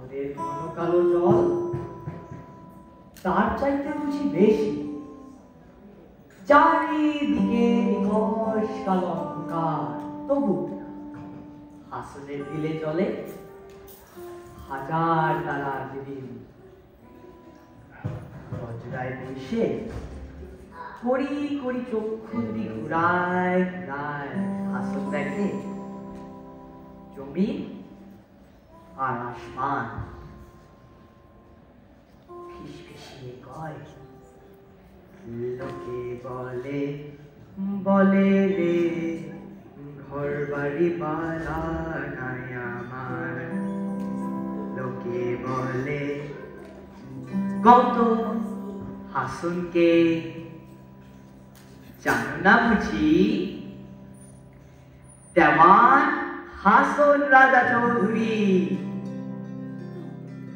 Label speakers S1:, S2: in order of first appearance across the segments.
S1: হাসনের ঘন কালো জল তার চাইতে বুঝি বেশি। চারিদিকে নিকষ কালো অন্ধকার, তবু হাসনের দিলে জলে হাজার তারার দিন। বজ্রায় বসে কড়ি কড়ি চক্ষু দুটি ঘুরায় ঘুরায় হাসন দেখে জমি আর আসমান। ফিসফিসিয়ে কয়, লোকে বলে বলে রে ঘর বাড়ি বালা নাই আমার। লোকে বলে কত হাসনকে জানো না বুঝি? দেওয়ান হাসন রাজা চৌধুরী,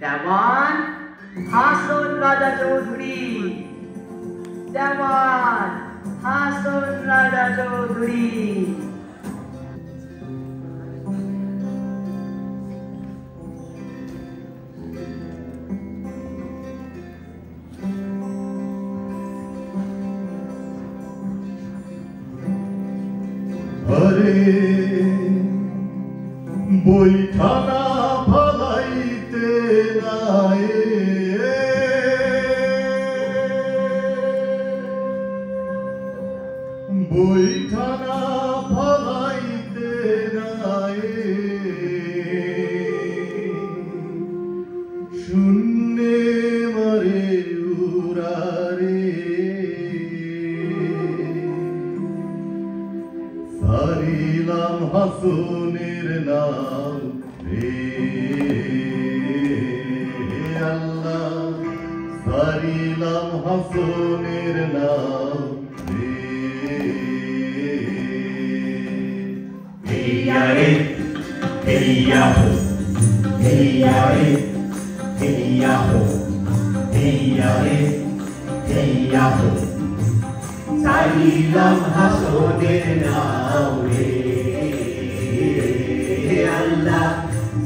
S1: দেওয়ান হাসন রাজা চৌধুরী, দেওয়ান হাসন রাজা চৌধুরী।
S2: বৈঠানা ফালাইতে নাই, বৈঠানা ফালাইতে নাই, শূন্যে মারে উড়ারে সারিলাম হাসনের নাম রে আল্লাহ, সারিলাম হাসনের নাম রে। হেইয়া রে হেইয়া হো, হেইয়া রে হেইয়া হো, হেইয়া রে হেইয়া হো, সারিলাম হাসনের নাম রে আল্লাহ,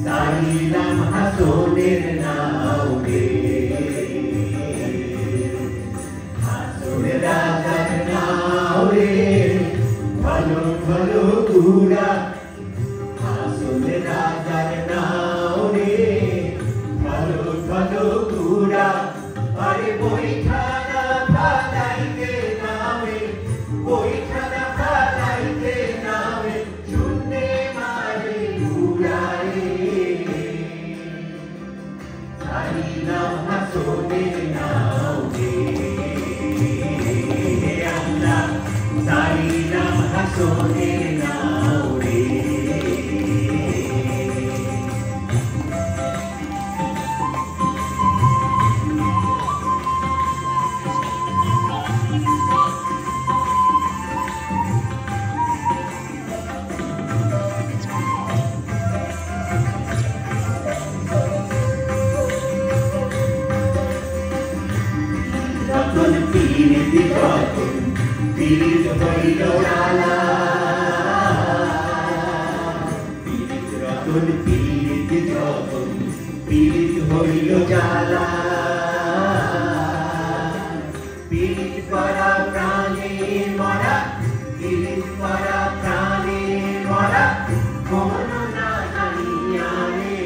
S2: সারিলাম হাসনের নাম রে। হাসনের রাজার নাম রে ভালো ভালো গুড়া, হাসনের রাজার নাম রে ভালো ভালো গুড়া। আরে বৈঠানা ফালাইতে নামে, বৈঠানা ফালাইতে নামে, শূন্যে মারে উড়ায়ে সারিলাম হাসনের নাম রে আল্লাহ, সারিলাম হাসনের নাম রে। পীড়িত হইল জ্বালা, পীড়িত রতন পীড়িত যতন, পীড়িত হইল জ্বালা। পীড়িত করা প্রাণে মরা, পীড়িত করা প্রাণে মরা, কোন না জানিয়া রে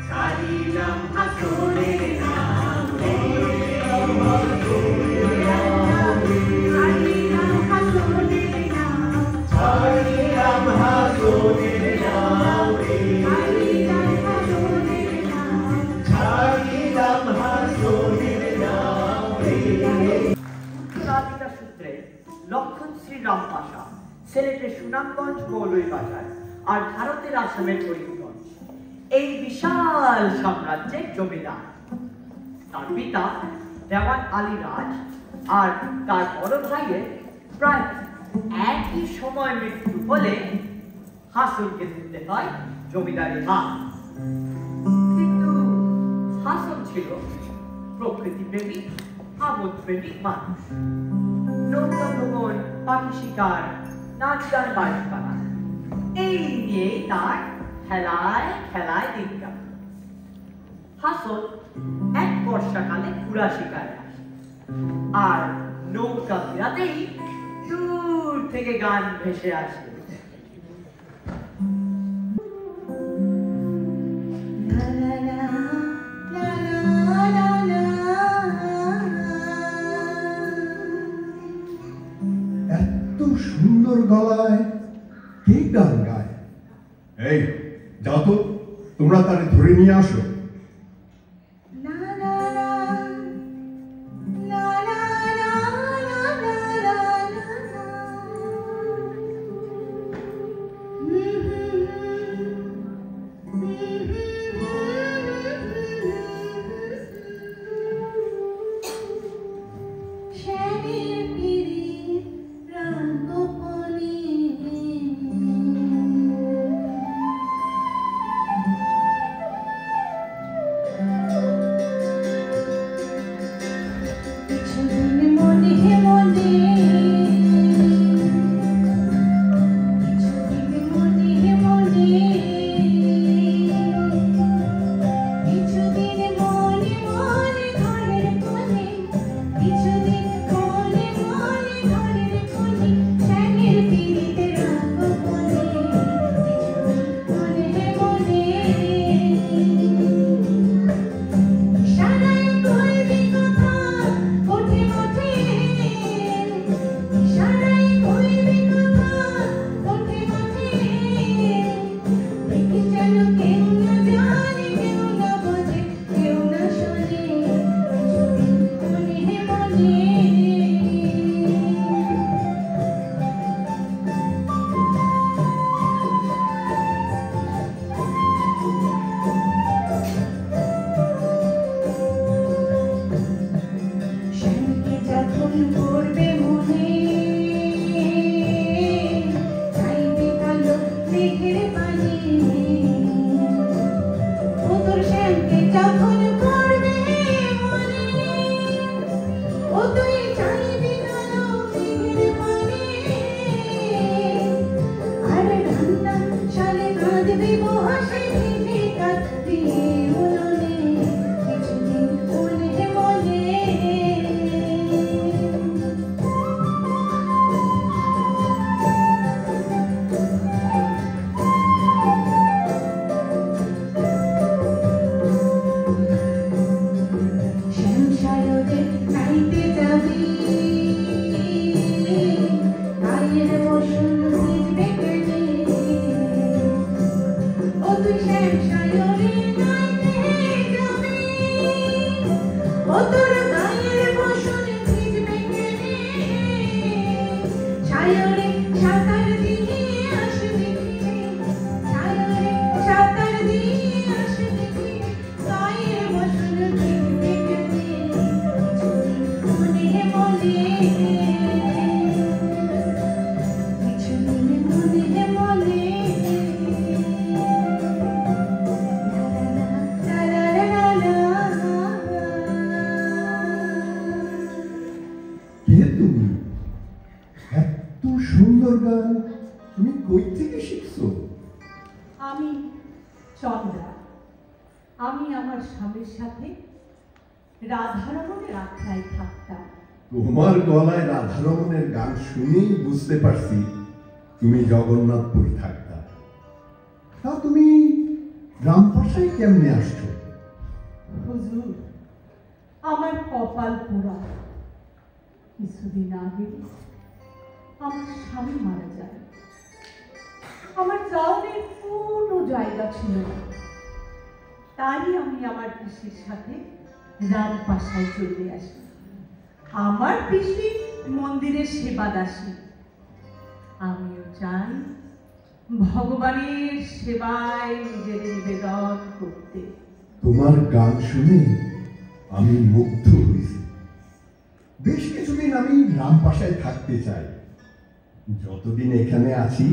S2: সারিলাম হাসনের নাম রে।
S1: সূত্রে লক্ষণ শ্রীরাম পাশা সিলেটের সুনামগঞ্জ মৌলভীবাজার আর ভারতের আসামের করিমগঞ্জ এই বিশাল সাম্রাজ্যের জমিদার। তার পিতা দেওয়ান আলী রাজ আর তার বড় ভাইয়ের প্রায় একই সময় মৃত্যু হলে হাসনকে দিতে হয় জমিদারি হাত। কিন্তু হাসন ছিল প্রকৃতি প্রেমিক, আমোদ প্রেমিক মানুষ। নৌকা ভ্রমণ, পাখি শিকার, নাচ গান, বাড়ি বানান, এই নিয়েই তার খেলায় খেলায় দিন কাটে। হাসন এক বর্ষাকালে ঘোড়া শিকারে আসে, আর নৌকা ফেরাতেই দূর থেকে গান ভেসে আসে।
S3: এত সুন্দর গলায় কে গান গায়? এই যাও তো, তোমরা তারে ধরে নিয়ে আসো। তোমার গলায় রাধারমণের গান শুনেই বুঝতে পারছি তুমি জগন্নাথপুর থাকতা। তা তুমি রামপাশায় কেমনে আসছো?
S4: হুজুর, আমার কপাল পোড়া। কিছুদিন আগে আমার স্বামী মারা যায়। আমার চাউলের কোনো জায়গা ছিল না, তাই আমি আমার পিসির সাথে রামপাশায় চলে আসি। আমার পিসি মন্দিরের সেবা দাসী, আমিও চাই ভগবানের সেবায় নিজের নিবেদন করতে।
S3: তোমার গান শুনে আমি মুগ্ধ হয়েছি। বেশ কিছুদিন আমি রামপাশায় থাকতে চাই। যতদিন এখানে আছি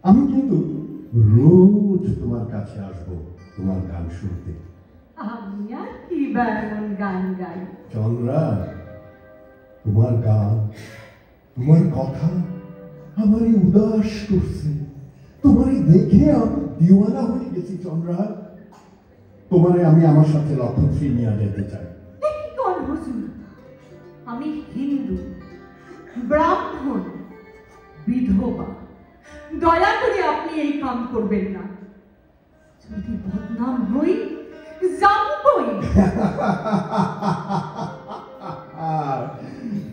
S3: আমি কিন্তু রোজ তোমার কাছে আসব তোমার গান শুনতে।
S4: আমি আর কি এমন গান গাই?
S3: চন্দ্রা, তোমার গান, তোমার কথা আমারই উদাস করছে। তোমারই দেখে আমি দিওয়ানা হয়ে গেছি চন্দ্রা। তোমারে আমি আমার সাথে লক্ষণশ্রী নিয়ে যেতে চাই।
S4: কি কোন হুজুর, আমি হিন্দু, ব্রাহ্মণ, বিধবা, দয়া করে আপনি এই কাম করবেন না। যদি বদনাম হই যাবই।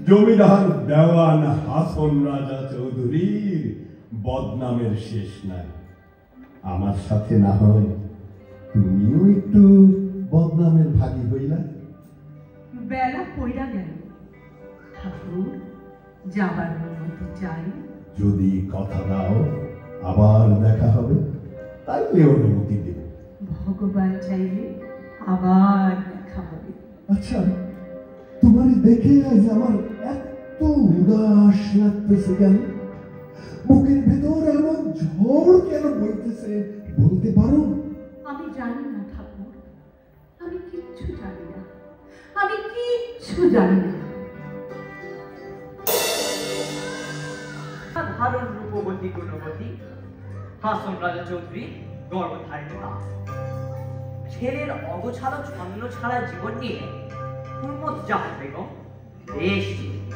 S3: জমিদার দেওয়ান হাসন রাজা চৌধুরীর বদনামের শেষ নাই। আমার সাথে না হয় তুমিও একটু বদনামের ভাগী হইলা।
S4: বেলা পইরা গেল, ঠাকুর যাবার অনুমতি চাই।
S3: যদি কথা দাও আবার দেখা হবে, তাইলে অনুমতি দেব।
S4: ভগবান চাইলে আবার দেখা হবে।
S3: আচ্ছা, তোমার দেখে আজ আমার এত উদাস লাগতেছে কেন? বুকের ভেতর এমন ঝড় কেন বইতেছে বলতে পারো?
S4: আমি জানি না ঠাকুর, আমি কিচ্ছু জানি না, আমি কিচ্ছু জানি না।
S1: সাধারণ রূপবতী গুণবতী হাসন রাজা চৌধুরী গর্ভধারিণী। ছেলের অগোছালো ছন্ন ছাড়া জীবন নিয়ে হুরমত জাহান বেগম বেশ চিন্তিত।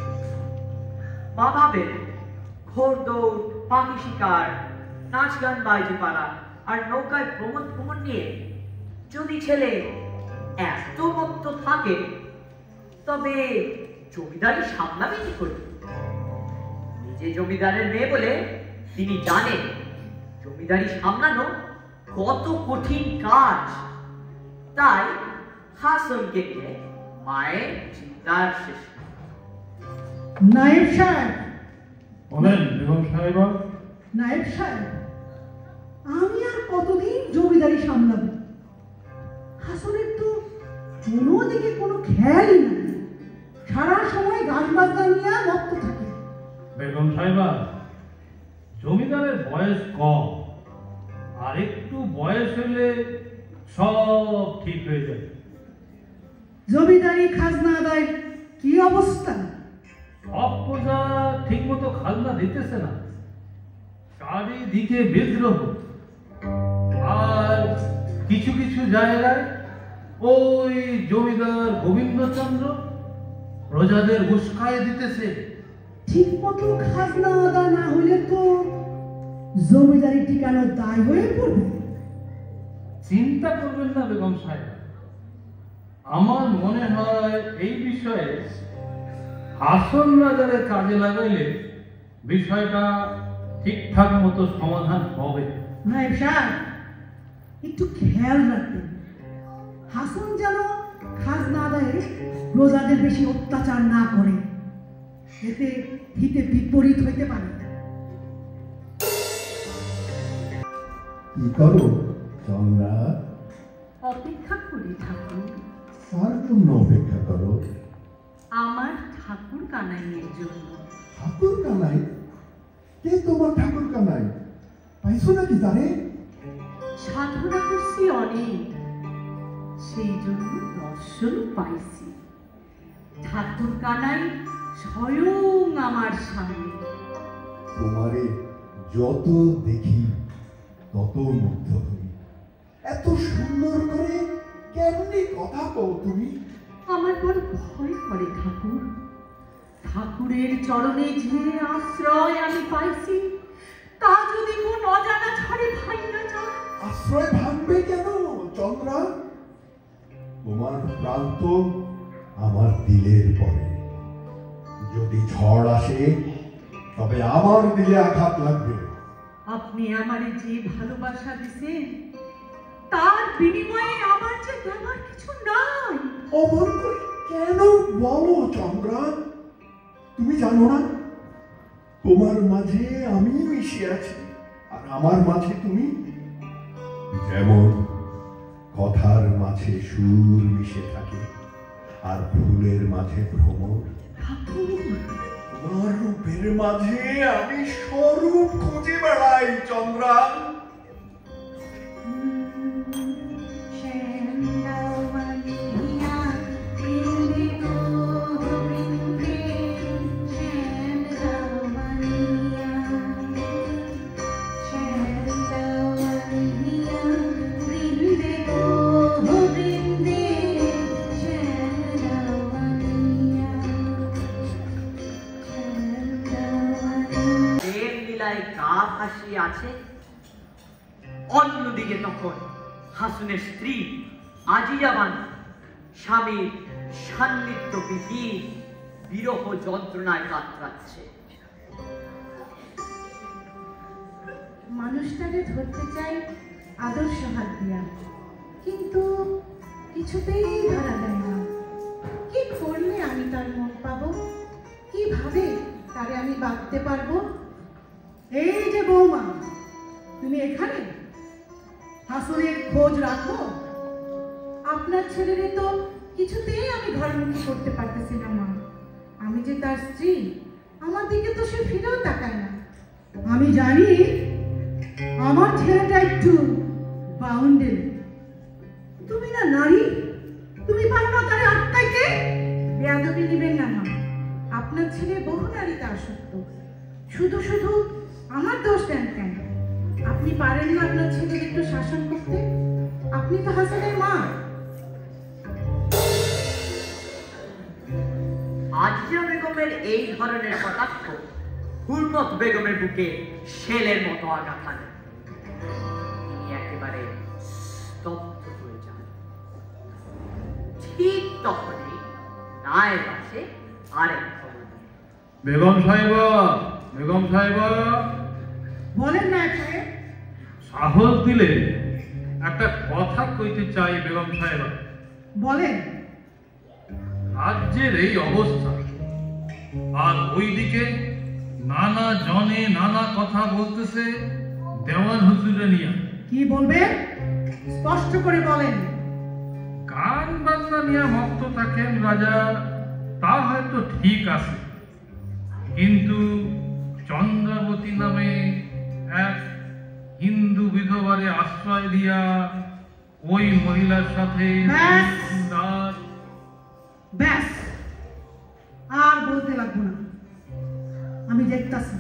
S1: মা ভাবেন ঘোর দৌড়, পাখি শিকার, নাচ গান বাইজে পাড়া আর নৌকায় ভ্রমণ নিয়ে যদি ছেলে এত মত্ত থাকে তবে জমিদারি সামলাবে কি করে? নিজে জমিদারের মেয়ে বলে তিনি জানেন জমিদারি সামলানো কত কঠিন কাজ। তাই হাসনকে নিয়ে মায়ের চিন্তার শেষ নেই।
S5: নায়েব সাহেব,
S6: বলেন বেগম সাহেবা।
S5: নায়েব সাহেব, আমি আর কতদিন জমিদারি সামলাবো? হাসনের তো কোনো দিকে কোনো খেয়ালই নাই, সারা সময় গান বাজনা নিয়ে মত্ত থাকে।
S6: বেগম সাহেবা, জমিদারের বয়স কম, আর একটু বয়স হলে সব ঠিক হয়ে যাবে।
S5: জমিদারি খাজনা আদায় কি অবস্থা?
S6: সব প্রজা ঠিক মতো খাজনা দিতেছে না, চারিদিকে বিদ্রোহ। আর কিছু কিছু জায়গায় ওই জমিদার গোবিন্দচন্দ্র প্রজাদের উস্কায়ে দিতেছে।
S5: ঠিক মতো খাজনা আদায় না হলে তো জমিদারি টিকানোর দায় হয়ে পড়বে।
S6: চিন্তা করবেন না বেগম সাহেব, আমার মনে হয় এই বিষয়ে হাসন রাজারের কাজে লাগাইলে বিষয়টা ঠিকঠাক মতো সমাধান হবে।
S5: নায়েব সাহেব, একটু খেয়াল রাখবেন হাসন যেন খাজনা আদায়ে প্রজাদের বেশি অত্যাচার না করে, এতে হিতে বিপরীত হইতে পারে।
S3: কি করো চন্দ্রা?
S4: অপেক্ষা করি ঠাকুর,
S3: কার জন্য অপেক্ষা করো?
S4: আমার ঠাকুর কানাইয়ের জন্য।
S3: ঠাকুর কানাই? কে তোমার ঠাকুর কানাই? পাইছো নাকি তারে?
S4: সাধনা করছি অনেক, সেই জন্য দর্শন পাইছি। ঠাকুর কানাই স্বয়ং আমার সামনে।
S3: তোমারে যত দেখি তত মুগ্ধ হই। এত সুন্দর করে কেমনি কথা কও তুমি?
S4: আমার বড় ভয় করে ঠাকুর। ঠাকুরের চরণে যে আশ্রয় আমি পাইছি তা যদি কোন অজানা ঝড়ে ভাঙা যায়।
S3: আশ্রয় ভাঙবে কেন চন্দ্রা? তোমার প্রান্ত আমার দিলের পরে। যদি ঝড় আসে তবে আমার দিলে আঘাত লাগবে।
S4: আপনি আমারে যে ভালোবাসা দিছেন তার বিনিময়ে আমার যে দেওয়ার কিছু নাই।
S3: অমন করে কেন বলো চন্দ্রা? তুমি জানো না তোমার মাঝে আমি মিশে আছি আর আমার মাঝে তুমি? যেমন কথার মাঝে সুর মিশে থাকে আর ফুলের মাঝে ভ্রমর,
S4: ঠাকুর,
S3: তোমার রূপের মাঝে আমি স্বরূপ খুঁজে বেড়াই চন্দ্রা।
S1: দরজায় গা ভাসিয়ে আছে। অন্যদিকে তখন হাসনের স্ত্রী আজিজা বানু স্বামীর সান্নিধ্যবিহীন বিরহ যন্ত্রণায় কাতরাচ্ছে।
S4: মানুষটাকে ধরতে চাই আদর্শ হাত দিয়া, কিন্তু কিছুতেই ধরা দেয় না। কি করলে আমি তার মন পাবো? কিভাবে তারে আমি বাঁধতে পারবো?
S5: এই যে বৌমা, তুমি এখানে হাসনের খোঁজ রাখো?
S4: আপনার ছেলেরে তো কিছুতেই আমি ঘরমুখী করতে পারতেছি না মা। আমি যে তার স্ত্রী, আমার দিকে তো সে ফিরেও তাকায় না।
S5: আমি জানি আমার ছেলেটা একটু বাউন্ডেড। তুমি না নারী, তুমি পারো না তারে আটকাইতে?
S4: বেয়াদবি নিবেন না মা। আপনার ছেলে বহু নারীতে আসক্ত, শুধু শুধু আমার দোষ দেন কেন? আপনি পারেন না আপনার ছেলের একটু শাসন করতে? আপনি তো হাসানের মা।
S1: আজিজা বেগমের এই ধরনের কটাক্ষ হুরমত বেগমের বুকে শেলের মতো আঘাত হানে। তিনি একেবারে স্তব্ধ হয়ে যান। ঠিক তখনই নায়েব আসে আরেক খবর নিয়ে।
S6: বেগম সাহেবা, বেগম সাহেবা,
S5: বলেন না সাহেব।
S6: সাহস দিলে একটা কথা কইতে চাই বেগম সাহেবা।
S5: বলেন।
S6: রাজ্যের এই অবস্থা, আর ওইদিকে নানা জনে নানা কথা বলতেছে দেওয়ান হুজুরে নিয়ে।
S5: কি বলবেন? স্পষ্ট করে বলেন।
S6: গান বাজনা নিয়ে মত্ত থাকেন রাজা, তা হয়তো ঠিক আছে, কিন্তু চন্দ্রাবতী নামে এক হিন্দু বিধবারে আশ্রয় দিয়া ওই মহিলার সাথে
S5: ব্যাস, আর বলতে লাগবো না, আমি দেখতাছি।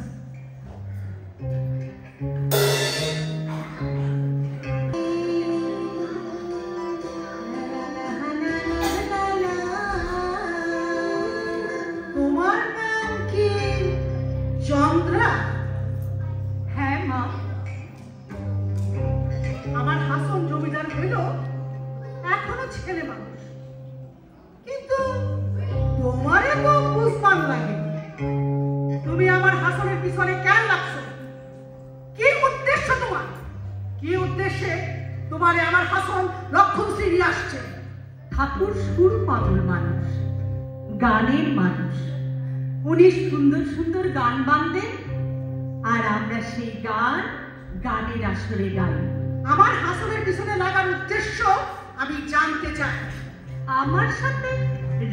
S5: তোমার নাম কি চন্দ্রা?
S4: হ্যাঁ মা।
S5: আমার হাসন জমিদার হইল এখনো ছেলে মানুষ, কিন্তু তোমারে তো বুঝমান লাগে। তুমি আমার হাসনের পিছনে কেন লাগছো? কি উদ্দেশ্য তোমার? কি উদ্দেশ্যে তোমারে আমার হাসন লক্ষণ শ্রী আসছে?
S4: ঠাকুর সুর পাগল মানুষ, গানের মানুষ। উনি সুন্দর সুন্দর গান বাঁধবেন, আর আমরা সেই গান গানের আসরে গাই।
S5: আমার হাসনের পিছনে লাগার উদ্দেশ্য আমি জানতে চাই।
S4: আমার সাথে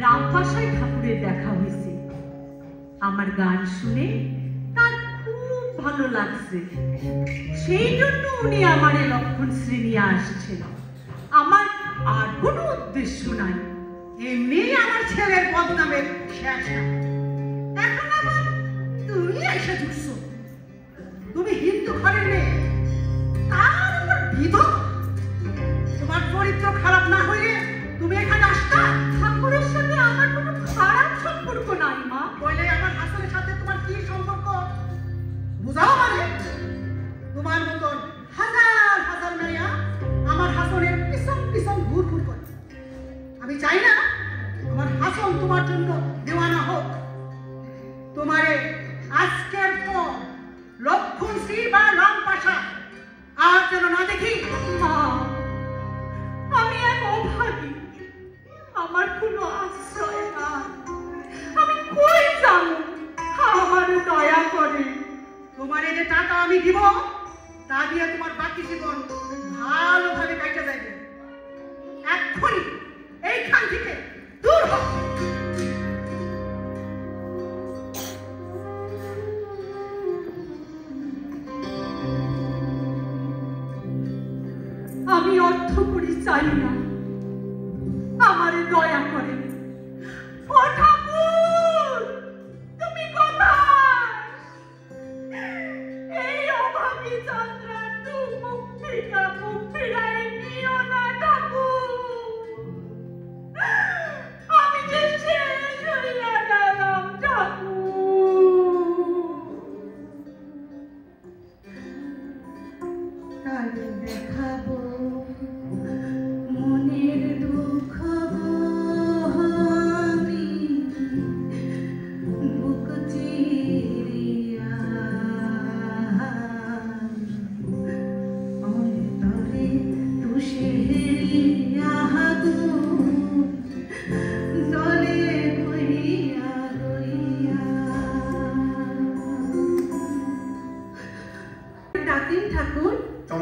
S4: রামপাশায় ঠাকুরের দেখা হয়েছে। আমার গান শুনে তার খুব ভালো লাগছে, সেই জন্য উনি আমার লক্ষণ শ্রেণী আসছিল। আমার আর কোনো উদ্দেশ্য নাই।
S5: এমনি আমার ছেলের বদনামের শেষ নাই। এখন আবার তুমি এসে ঢুকছো। তুমি হিন্দু ঘরের মেয়ে, তার উপর বিধবা। তোমার চরিত্র খারাপ না হইলে তুমি এখানে আসতা?
S4: ঠাকুরের সাথে আমার কোনো খারাপ সম্পর্ক নাই মা।
S5: বলে আমার হাসনের সাথে তোমার কি সম্পর্ক? বুঝাও মানে। তোমার মতন হাজার হাজার মেয়া আমার হাসনের পিছন পিছন ঘুর ঘুর করে। আমি চাই না আমার হাসন তোমার জন্য দেওয়ানা হোক। তোমারে আজকের পর লক্ষণ শ্রী বা রামপাশা আর যেন না দেখি।
S4: মা, আমি এক অভাগী, আমার কোনো আশ্রয় নাই। আমি কই যাব? আমার দয়া করে।
S5: তোমার এই যে টাকা আমি দিব, তা দিয়ে তোমার বাকি জীবন ভালোভাবে কাটে যাবে। এক্ষুনি এইখান থেকে দূর হও।
S4: আমি অর্থ করি চাই না, আমারে দয়া করে। ও ঠাকুর, তুমি কোথায়? এই অভাগী চন্দ্রার দু মুখ থেকে মুখ ফিরাই নিও না ঠাকুর। আমি যে শেষ হইয়া গেলাম ঠাকুর।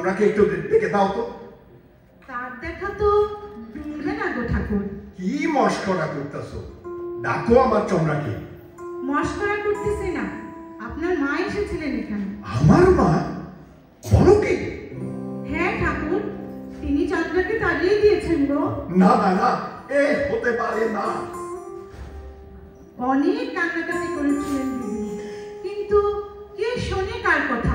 S3: চন্দ্রাকে একটু দেখে দাও তো।
S5: তার দেখা তো দূরে না গো ঠাকুর।
S3: কি মস্করা করতেছো? ডাকো আমার চন্দ্রাকে।
S5: মস্করা করতেছি না, আপনার মা এসেছিলেন এখানে।
S3: আমার মা? বলো কি?
S5: হ্যাঁ ঠাকুর, তিনি চন্দ্রাকে তাড়িয়ে দিয়েছেন গো।
S3: না না না, এ হতে পারে না।
S5: অনেক কান্নাকাটি করেছিলেন দিদি, কিন্তু কে শোনে কার কথা?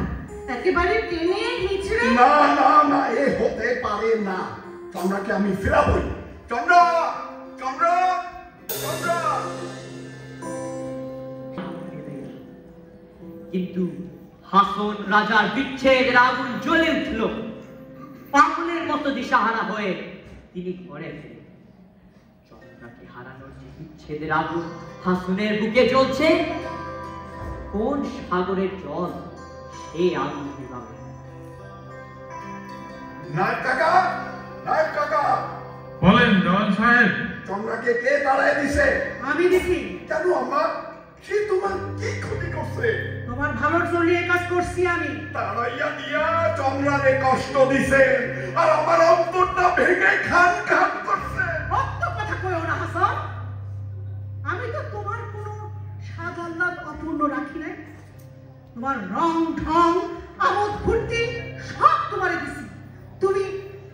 S5: একেবারে টেনে হিচড়ে।
S3: না না না, এ হতে পারে না। চন্দ্রাকে আমি ফেরাবই। চন্দ্রা, চন্দ্রা, চন্দ্রা।
S1: কিন্তু হাসন রাজার বিচ্ছেদের আগুন জ্বলে উঠল। পাগলের মতো দিশাহারা হয়ে তিনি ঘরে ফিরে। চন্দ্রাকে হারানোর যে বিচ্ছেদের আগুন হাসনের বুকে জ্বলছে, কোন সাগরের জল সেই আগুন নিভাবে?
S3: নায়ক কাকা, নায়ক কাকা।
S6: বলেন দেওয়ান সাহেব।
S3: চন্দ্রাকে কে তাড়ায় দিছে?
S5: আমি দেখি।
S3: কেন আম্মা? সে তোমার কি ক্ষতি করছে?
S5: তোমার ভালোর জন্য এই কাজ করছি আমি।
S3: তাড়াইয়া দিয়া চন্দ্রারে কষ্ট দিছে, আর আমার অন্তরটা ভেঙে খান খান করছে।
S5: অত কথা কইও না হাসান, আমি তো তোমার কোনো স্বাদ আহ্লাদ অপূর্ণ রাখি নাই। তোমার রং ঢং আমোদ ফুর্তি সব তোমারে দিছি। তুমি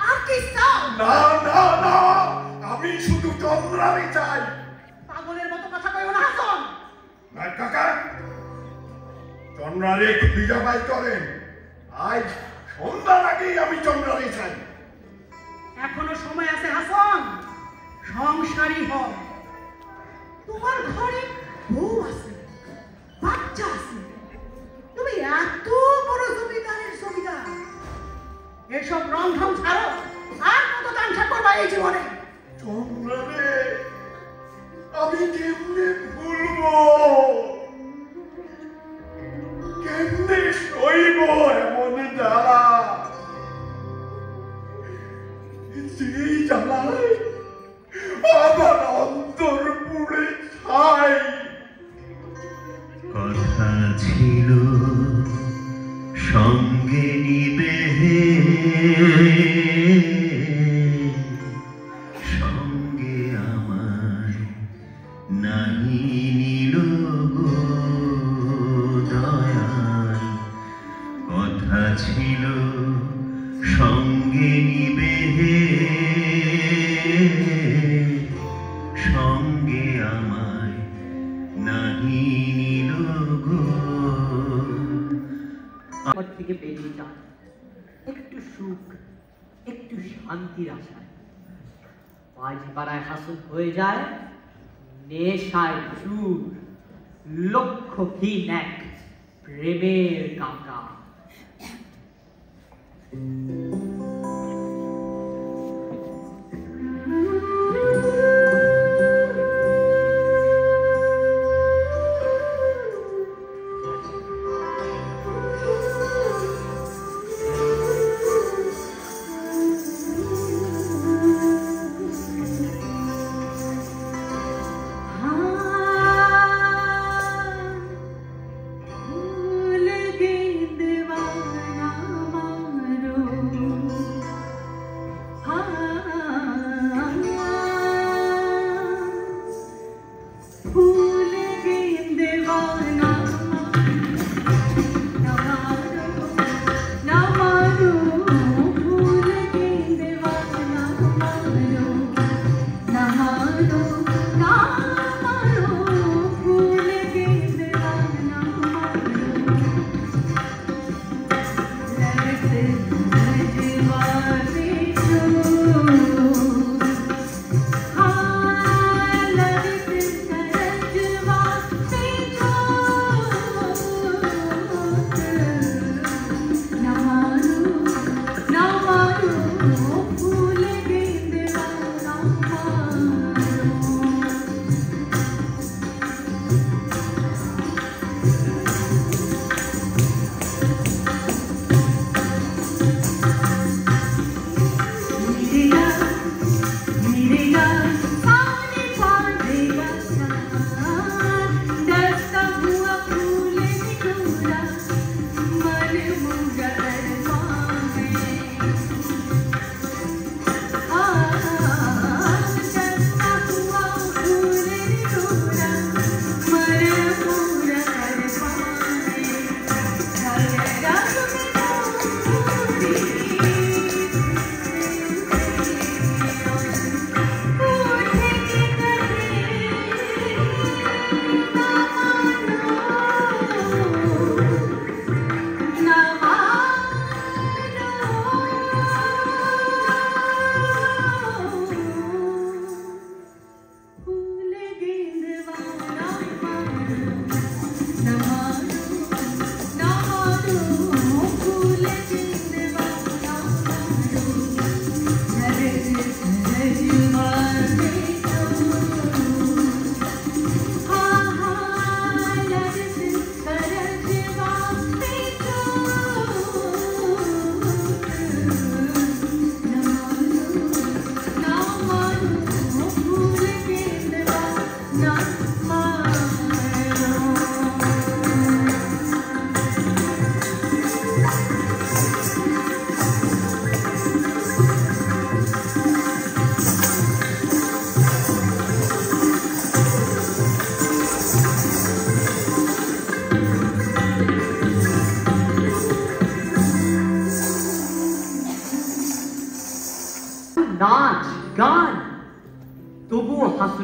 S5: আর কি চাও?
S3: না না না, আমি শুধু চন্দ্রারে চাই।
S5: পাগলের মতো কথা কইও না হাসান।
S3: নায়ক কাকা, চন্দ্রারে খুঁজা বাই করেন। আজ সন্ধ্যার আগেই আমি চন্দ্রারে চাই।
S5: এখনো সময় আছে হাসান, সংসারী হও। তোমার ঘরে বউ আছে, বাচ্চা আছে, তুমি এত বড় জমিদারের জমিদার। এসব রং ঢং ছাড়ো, আর কত তামসা করবা এই জীবনে?
S3: চন্দ্রারে আমি কেমনে ভুলবো? কেমনে সইব এমন জ্বালা? যেই জ্বালায় আমার অন্তর পুড়ে ছাই।
S2: কথা ছিল সঙ্গে নিবে, সঙ্গে আমায় নাহি নিল গো দয়াল। কথা ছিল সঙ্গে নিবে, সঙ্গে আমায় নাহি নিল গো।
S1: আমার থেকে বেরিয়ে যান একটু সুখ, একটু শান্তির আশায়। মাঝ পাড়ায় হাসন হয়ে যায় নেশায় চুর, লক্ষ্যহীন এক প্রেমের কাকা।
S4: भूल गए दीवाना मारो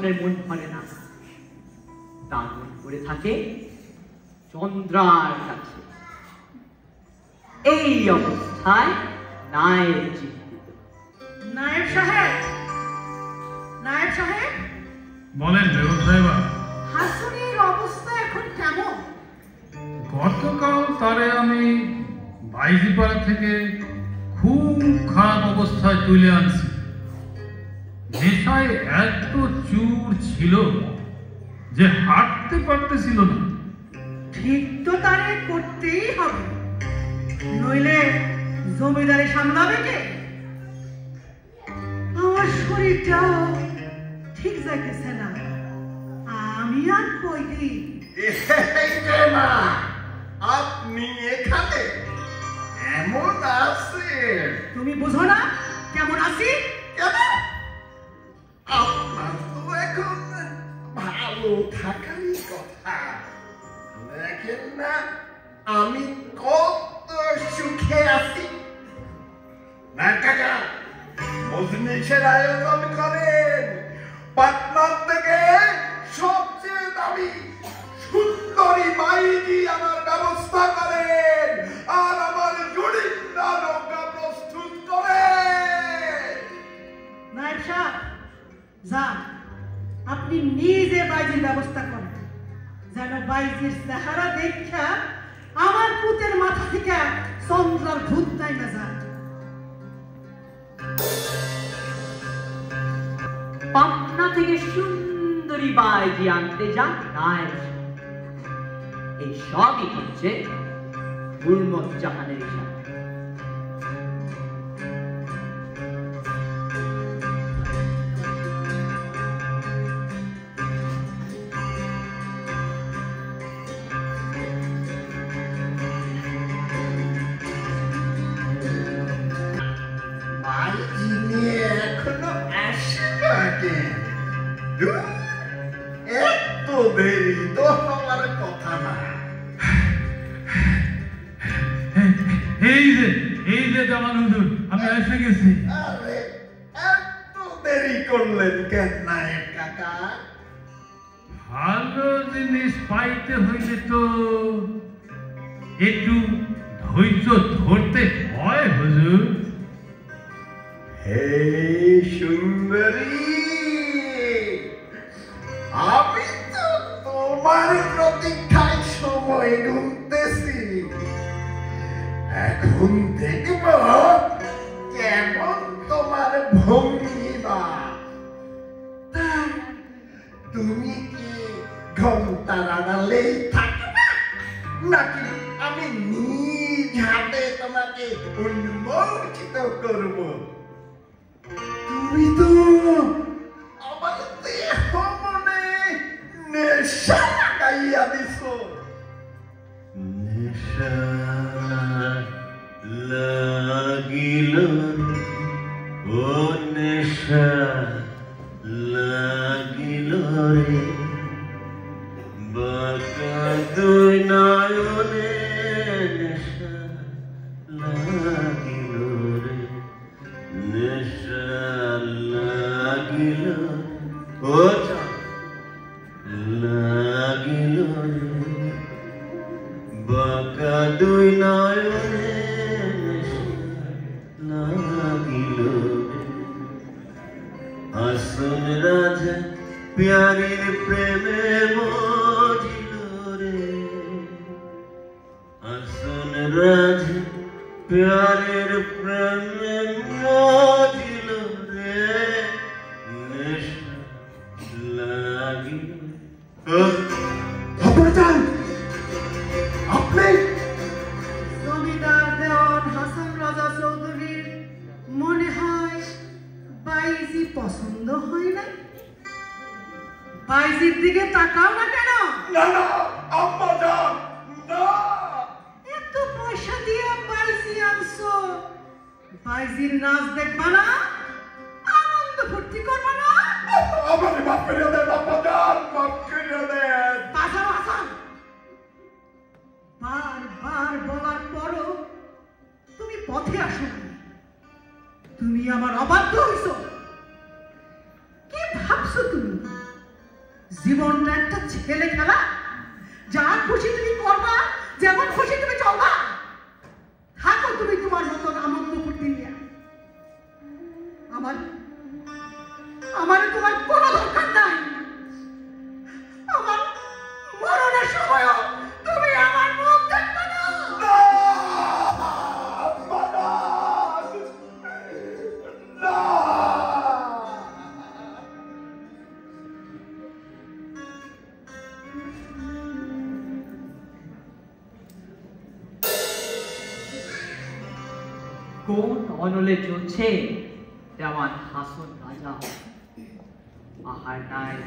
S1: হাসনের মন ভরে না, তার মন পড়ে থাকে চন্দ্রার কাছে। এই অবস্থায় নায়েব চিন্তিত।
S5: নায়েব সাহেব, নায়েব সাহেব,
S6: বলেন বেগম সাহেবা।
S5: হাসনের অবস্থা এখন কেমন?
S6: গতকাল তারে আমি বাইজিপাড়া থেকে খুব খারাপ অবস্থায় তুলে আনছি। নেশায় এত চুর ছিল যে হাঁটতে পারতেছিল না।
S5: ঠিক তো তারে করতেই হবে, নইলে জমিদারি সামলাবে কে? আমার শরীরটাও ঠিক যাইতেছে না, আমি আর কই দিই।
S3: আপনি এখানে এমন আছেন?
S5: তুমি বুঝো না কেমন আছি?
S3: কেন? আপনার তো এখন ভালো থাকারই কথা। দেখেন না আমি কত সুখে আছি। না কাকা, মজলিসের আয়োজন করেন, পাটনার থেকে সবচেয়ে দামি সুন্দরী বাইজি আমার ব্যবস্থা করেন, আর আমার জুড়িন্দা নৌকা প্রস্তুত করেন।
S5: নায়েব সাহেব, যান আপনি নিজে বাইজির ব্যবস্থা করেন, যেন বাইজির চেহারা দেখা আমার পুতের মাথা থেকে চন্দ্রার ভূত নাই না যান।
S1: পাটনা থেকে সুন্দরী বাইজি আনতে যান নায়েব সাহেব। এই সবই হচ্ছে গুলমত জাহানের ইশারা।
S3: বাইজি নিয়ে এখনো আসে না কেন? ধুর, এত দেরি তো হওয়ার কথা না।
S6: এই যে জামান হুজুর, আমি এসে গেছি।
S3: আরে এত দেরি করলেন কেন নায়েব কাকা?
S6: ভালো জিনিস পাইতে হইলে তো একটু ধৈর্য ধরতে হয় হুজুর।
S3: হে সুন্দরী, আমি তো তোমার প্রতীক্ষায় সময় গুনতেছি। এখন দেখব কেমন তোমার ভঙ্গিমা। তা তুমি কি ঘন্টার আড়ালেই থাকবে, নাকি আমি নিজ হাতে তোমাকে উন্মোচিত করব? তুমি তো আমার দেহ মনে নেশা লাগাইয়া দিছ।
S2: নেশা লাগিল, ও নেশা লাগিল রে, বাঁকা দুই নয়নে নেশা লাগিল রে, নেশা লাগিল, ও লাগিল রে, বাঁকা দুই নয়নে লাগিল রে। আসন রাজা প্যারির প্রেমে মজিল রে, আসন রাজা প্যারির প্রেমে মজিল রে, নেশা লাগিল।
S3: আপনি
S5: জমিদার দেওয়ান হাসান রাজা চৌধুরীর মনে হয় বাইজি পছন্দ হয় না। বাইজির দিকে তাকাও না কেন?
S3: না না আম্মা যান, না।
S5: এত পয়সা দিয়ে বাইজি আনছো, বাইজির নাচ দেখবা না? আনন্দ ফুর্তি করবা না?
S3: আমার মাফ করে দেন আম্মা যান, মাফ করে দেন।
S5: বাঁচা বাঁচা, বারবার বলার পরও তুমি পথে আসো না। তুমি আমার অবাধ্য হইছো। কি ভাবছো তুমি? খুশি তুমি করবা, যেমন খুশি তুমি চলবা। থাকো তুমি তোমার মতন আনন্দ করতে নিয়ে। আমার তোমার কোনো দরকার নাই। আমার মরণের সময়ও তুমি আমার মুখ দেখবে না।
S1: কোন অনলে চলছে দেওয়ান হাসন রাজা। আহার নাই,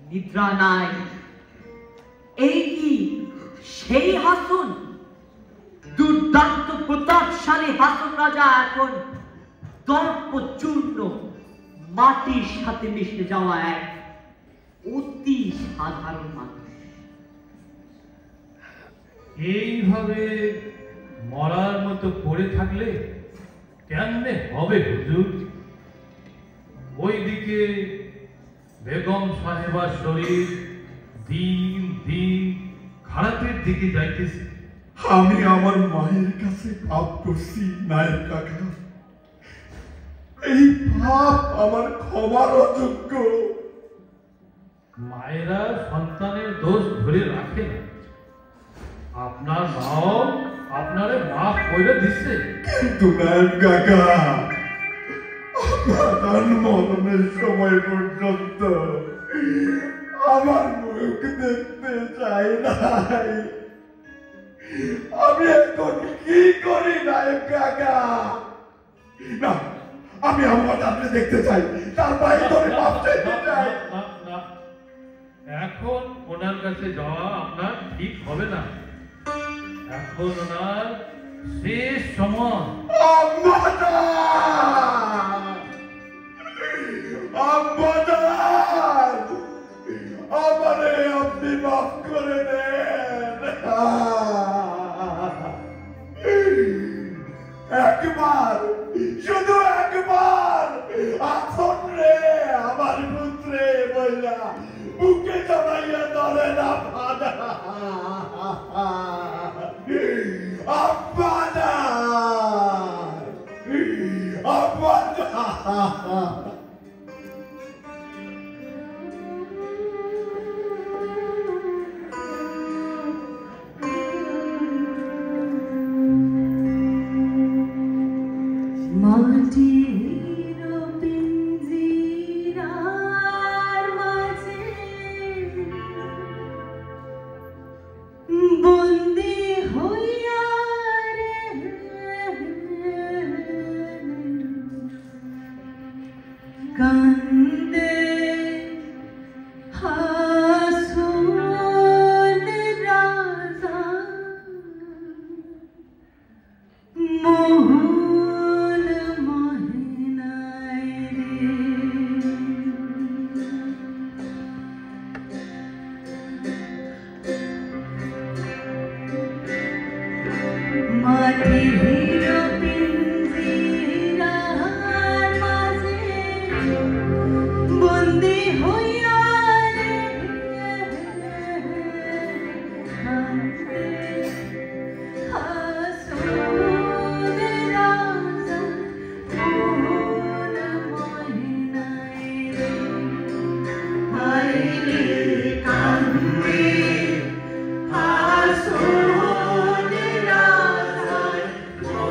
S1: নিদ্রা নাই। এই কি সেই হাসন? দুর্দান্ত প্রতাপশালী হাসন রাজা এখন দর্প চূর্ণ মাটির সাথে মিশে যাওয়া এক অতি সাধারণ মানুষ।
S6: এইভাবে মরার মতো পড়ে থাকলে কেমনে হবে হুজুর? ওইদিকে বেগম সাহেবার শরীর দিন দিন খারাপের দিকে যাইতেছে।
S3: আমি আমার মায়ের কাছে পাপ করছি নায়ক কাকা। এই পাপ আমার ক্ষমার অযোগ্য।
S6: মায়েরা সন্তানের দোষ ধরে রাখে না। আপনার মাও আপনারে মাফ করে দিচ্ছে।
S3: কিন্তু নায়ক কাকা, আমার মরণের সময় পর্যন্ত আমার মুখ দেখতে চাই নাই। আমি এখন কি করি নায়ক কাকা? না, আমি আমার আপনি দেখতে চাই, তার বাইরে ধরে মাপ চাইতে চাই।
S6: এখন ওনার কাছে যাওয়া আপনার ঠিক হবে না। এখন ওনার শেষ সময়।
S3: আমারে আপনি মাফ করে দেন। একবার, শুধু একবার আসন রে আমার পুত্রে বললা বুকে জড়াইয়া ধরে না ফাদা। আব্বাদা আব্বাদা।
S4: মাটির পিঞ্জিরার মাঝে বন্দি হইয়া রে কান্দে হাসন রাজা। বন্দি হইয়া রে
S5: Oh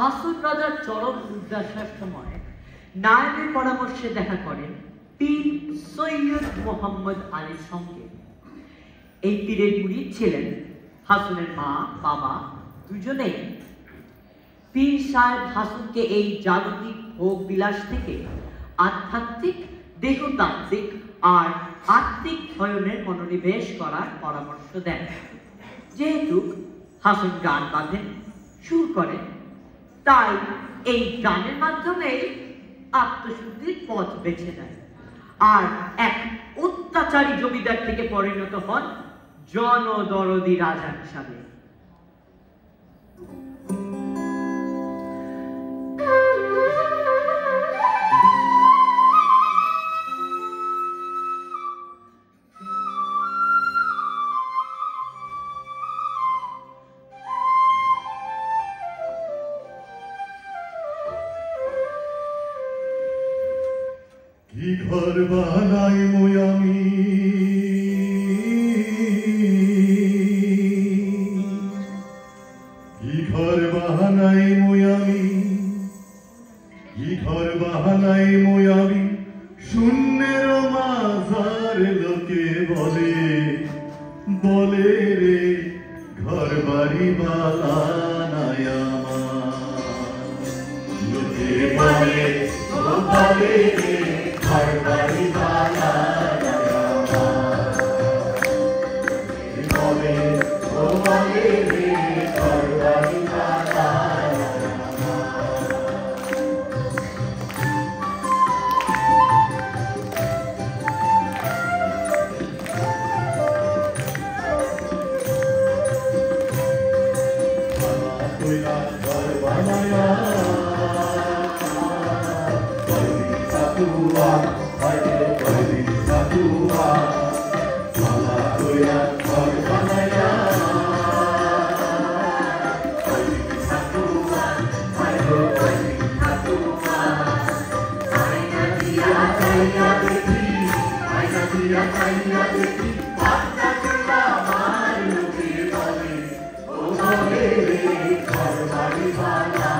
S1: হাসন রাজার চরম দুর্দশার সময় নায়েবের পরামর্শে দেখা করেন পীর সৈয়দ মোহাম্মদ আলীর সঙ্গে। এই পীরের মুরিদ ছিলেন হাসনের মা বাবা দুজনেই। পীর সাহেব হাসনকে এই জাগতিক ভোগ বিলাস থেকে আধ্যাত্মিক, দেহতাত্ত্বিক আর আত্মিক ক্ষয়নের মনোনিবেশ করার পরামর্শ দেন। যেহেতু হাসন গান বাঁধেন, সুর করেন, তাই এই গানের মাধ্যমে আত্মশুদ্ধির পথ বেছে নেয় আর এক অত্যাচারী জমিদার থেকে পরিণত হন জনদরদি রাজা হিসাবে।
S3: কি ঘর বানাই আমি, কি ঘর বানাই আমি, কি ঘর বানাই আমি, শূন্যের মাঝার লোকে বলে বলে রে ঘর বাড়ি বানাই আমার, লোকে বলে বলে রে ঘর বাড়ি বানাই আমার, বলে বলে রে ঘর বাড়ি বানাই ঘর বানায়া Satua, Satua, Malagoya, Korbanaya, Satua, Satua, Aina dia, Beti, Aina dia, Beti, Pata kita malu di bali, oh bali, Korbani bala.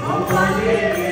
S3: Oh,